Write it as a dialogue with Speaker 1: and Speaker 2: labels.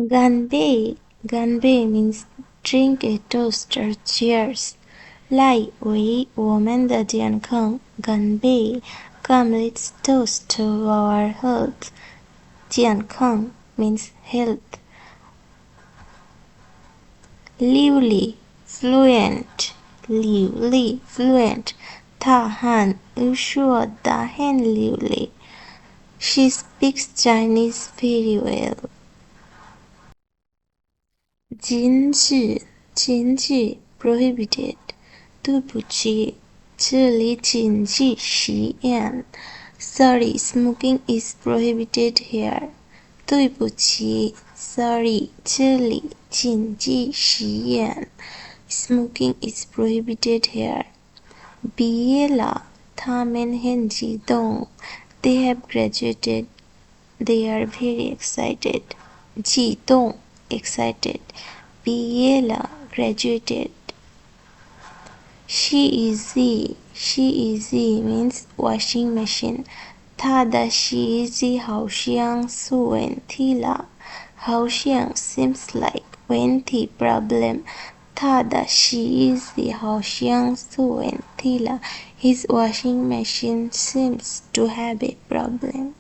Speaker 1: 干杯 means drink a toast or cheers. 来，为我们的健康干杯 Come, let's toast to our health. 健康 means health. 流利 fluent. 流利 fluent. 她汉语说得很流利 She speaks Chinese very well. 禁止 prohibited. 对不起，这里禁止吸烟 Sorry, smoking is prohibited here. 对不起 Sorry, 这里禁止吸烟 Smoking is prohibited here. 毕业了，他们很激动 They have graduated. They are very excited. 激动 excited. 毕业了 graduated. She is means washing machine. 她的洗衣机好像出问题了。好像 seems like 问题 problem. 她的洗衣机好像出问题了。His washing machine seems to have a problem.